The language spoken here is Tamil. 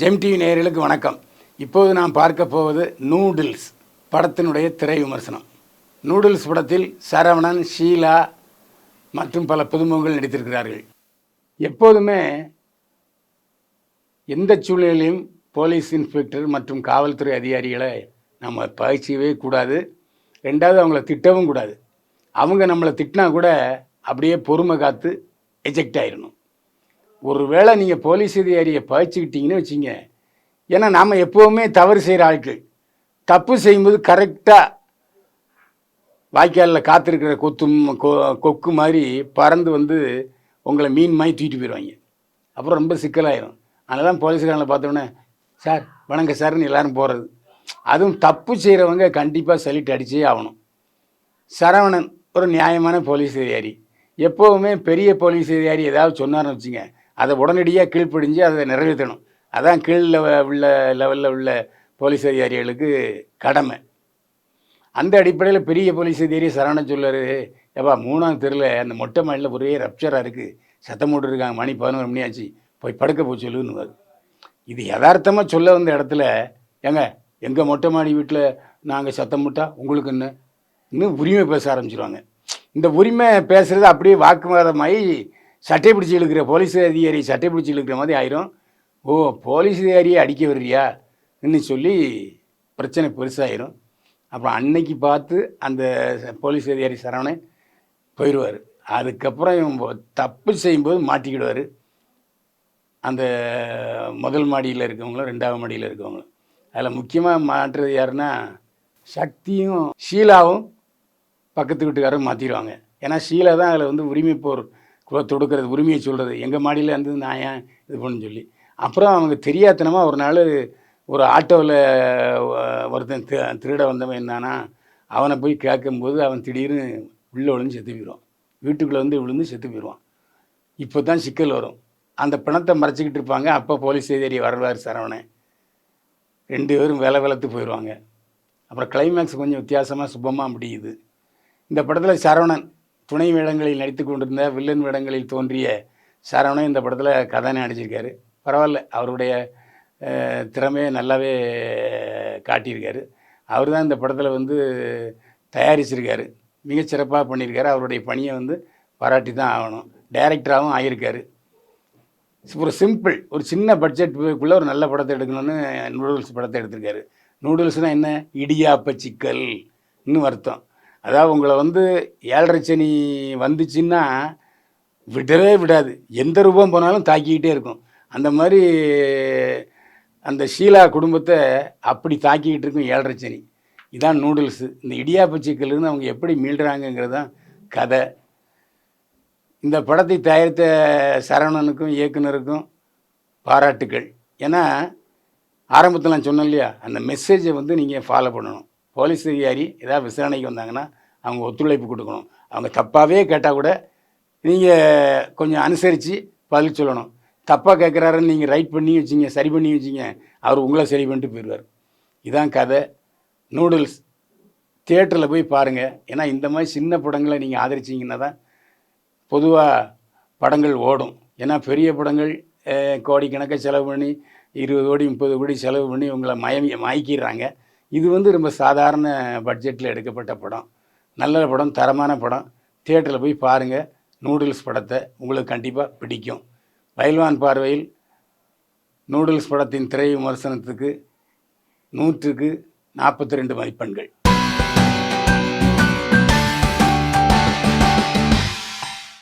ஜெம் டிவி நேயர்களுக்கு வணக்கம். இப்போது நாம் பார்க்க போவது நூடுல்ஸ் படத்தினுடைய திரை விமர்சனம். நூடுல்ஸ் படத்தில் சரவணன், ஷீலா மற்றும் பல புதுமுகங்கள் நடித்திருக்கிறார்கள். எப்போதுமே எந்த சூழ்நிலையிலும் போலீஸ் இன்ஸ்பெக்டர் மற்றும் காவல்துறை அதிகாரிகளை நம்ம பயிற்சியவே கூடாது. ரெண்டாவது அவங்கள திட்டவும் கூடாது. அவங்க நம்மளை திட்டினா கூட அப்படியே பொறுமை காத்து எஜெக்ட் ஆயிடணும். ஒரு வேளை நீங்கள் போலீஸ் அதிகாரியை பயிற்சிக்கிட்டீங்கன்னு வச்சிங்க, ஏன்னா நாம் எப்போவுமே தவறு செய்கிற ஆட்கள். தப்பு செய்யும்போது கரெக்டாக வாய்க்காலில் காத்திருக்கிற கொக்கு மாதிரி பறந்து வந்து உங்களை மீன் மாதிரி தூக்கிட்டு போயிடுவாங்க. அப்புறம் ரொம்ப சிக்கலாயிரும். அதனால தான் போலீஸ்காரங்களை பார்த்தோன்னே சார் வணங்க சார்னு எல்லோரும் போகிறது. அதுவும் தப்பு செய்கிறவங்க கண்டிப்பாக சல்யூட் அடிச்சே ஆகணும். சரவணன் ஒரு நியாயமான போலீஸ் அதிகாரி. எப்போவுமே பெரிய போலீஸ் அதிகாரி ஏதாவது சொன்னார்னு வச்சுங்க, அதை உடனடியாக கீழ்ப்படிஞ்சு அதை நிறைவேற்றணும். அதான் கீழில் உள்ள லெவலில் உள்ள போலீஸ் அதிகாரிகளுக்கு கடமை. அந்த அடிப்படையில் பெரிய போலீஸ் அதிகாரி சரவணன் சொல்லார், ஏப்பா 3ஆம் தெருவில் அந்த மொட்டை மாடியில் ஒரே ரப்சராக இருக்குது, சத்தம் போட்டு இருக்காங்க, மணி 11 மணி ஆச்சு, போய் படுக்க போய் சொல்லுன்னு. இது யதார்த்தமாக சொல்ல வந்த இடத்துல, ஏங்க எங்கள் மொட்டை மாடி வீட்டில் நாங்கள் சத்தம் போட்டா உங்களுக்கு என்ன இன்னும் உரிமை பேச ஆரம்பிச்சிருவாங்க. இந்த உரிமை பேசுகிறது அப்படியே வாக்குவாதமாகி சட்டை பிடிச்சி இழுக்கிற போலீஸ் அதிகாரி சட்டை பிடிச்சி இழுக்கிற மாதிரி ஆயிரும். ஓ போலீஸ் அதிகாரியை அடிக்க வர்றியா இன்னும் சொல்லி பிரச்சனை பெருசாயிரும். அப்புறம் அன்னைக்கு பார்த்து அந்த போலீஸ் அதிகாரி சரவணன் போயிடுவார். அதுக்கப்புறம் இவன் தப்பு செய்யும்போது மாட்டிக்கிடுவார். அந்த முதல் மாடியில் இருக்கவங்களும் 2ஆவது மாடியில் இருக்கவங்களும். அதில் முக்கியமாக மாற்றுறது யாருன்னா சக்தியும் ஷீலாவும் பக்கத்து வீட்டுக்காரரும் மாற்றிடுவாங்க. ஏன்னா ஷீலா தான் அதில் வந்து உரிமை போர் தொடுக்கிறது, உரிமையை சொல்கிறது, எங்கள் மாடியில் வந்து நான் ஏன் இது பண்ணு சொல்லி. அப்புறம் அவங்க தெரியாதனமாக ஒரு நாள் ஒரு ஆட்டோவில் ஒருத்தன் திருட வந்தவன் என்னன்னா, அவனை போய் கேட்கும்போது அவன் திடீர்னு உள்ளே விழுந்து செத்து போயிடுவான். வீட்டுக்குள்ளே வந்து விழுந்து செத்து போயிடுவான். இப்போ தான் சிக்கல் வரும். அந்த பணத்தை மறைச்சிக்கிட்டு இருப்பாங்க. அப்போ போலீஸ் அதிகாரி வரலாறு சரவணன் 2 பேரும் வேலை வளர்த்து போயிடுவாங்க. அப்புறம் கிளைமேக்ஸ் கொஞ்சம் வித்தியாசமாக சுபமாக முடியுது. இந்த படத்தில் சரவணன் துணை வேடங்களில் நடித்து கொண்டிருந்த வில்லன் வேடங்களில் தோன்றிய சரவணன் இந்த படத்தில் கதாநாயகன் நடிச்சிருக்காரு. பரவாயில்ல, அவருடைய திறமையை நல்லாவே காட்டியிருக்காரு. அவர் தான் இந்த படத்தில் வந்து தயாரிச்சிருக்காரு, மிகச்சிறப்பாக பண்ணியிருக்காரு. அவருடைய பணியை வந்து பாராட்டி தான் ஆகணும். டைரக்டராகவும் ஆகியிருக்காரு. ஒரு சிம்பிள், ஒரு சின்ன பட்ஜெட்டுக்குள்ளே ஒரு நல்ல படத்தை எடுக்கணும்னு நூடுல்ஸ் படத்தை எடுத்திருக்காரு. நூடுல்ஸ்னால் என்ன, இடியாப்ப சிக்கல் இன்னும் அர்த்தம். அதாவது உங்களை வந்து 7:30 சனி வந்துச்சுன்னா விடவே விடாது, எந்த ரூபம் போனாலும் தாக்கிக்கிட்டே இருக்கும். அந்த மாதிரி அந்த ஷீலா குடும்பத்தை அப்படி தாக்கிக்கிட்டு இருக்கும் 7:30 சனி. இதான் நூடுல்ஸு. இந்த இடியாப்ப சிக்கல்லேருந்து அவங்க எப்படி மீள்றாங்கங்கிறது தான் கதை. இந்த படத்தை தயாரித்த சரவணனுக்கும் இயக்குனருக்கும் பாராட்டுக்கள். ஏன்னா ஆரம்பத்தில் நான் சொன்னேன் இல்லையா, அந்த மெசேஜை வந்து நீங்கள் ஃபாலோ பண்ணணும். போலீஸ் அதிகாரி ஏதாவது விசாரணைக்கு வந்தாங்கன்னா அவங்க ஒத்துழைப்பு கொடுக்கணும். அவங்க தப்பாகவே கேட்டால் கூட நீங்கள் கொஞ்சம் அனுசரித்து பதில் சொல்லணும். தப்பாக கேட்குறாருன்னு நீங்கள் ரைட் பண்ணி வச்சிங்க, சரி பண்ணி வச்சிங்க, அவர் உங்களை சரி பண்ணிட்டு போயிடுவார். இதான் கதை. நூடுல்ஸ் தியேட்டரில் போய் பாருங்கள். ஏன்னா இந்த மாதிரி சின்ன படங்களை நீங்கள் ஆதரிச்சிங்கன்னா தான் பொதுவாக படங்கள் ஓடும். ஏன்னா பெரிய படங்கள் கோடிக்கணக்காக செலவு பண்ணி 20 கோடி 30 கோடி செலவு பண்ணி உங்களை மயக்கிடுறாங்க. இது வந்து ரொம்ப சாதாரண பட்ஜெட்டில் எடுக்கப்பட்ட படம், நல்ல படம், தரமான படம். தியேட்டரில் போய் பாருங்கள். நூடுல்ஸ் படத்தை உங்களுக்கு கண்டிப்பாக பிடிக்கும். பயில்வான் பார்வையில் நூடுல்ஸ் படத்தின் திரை விமர்சனத்துக்கு 100க்கு 42 மதிப்பெண்கள்.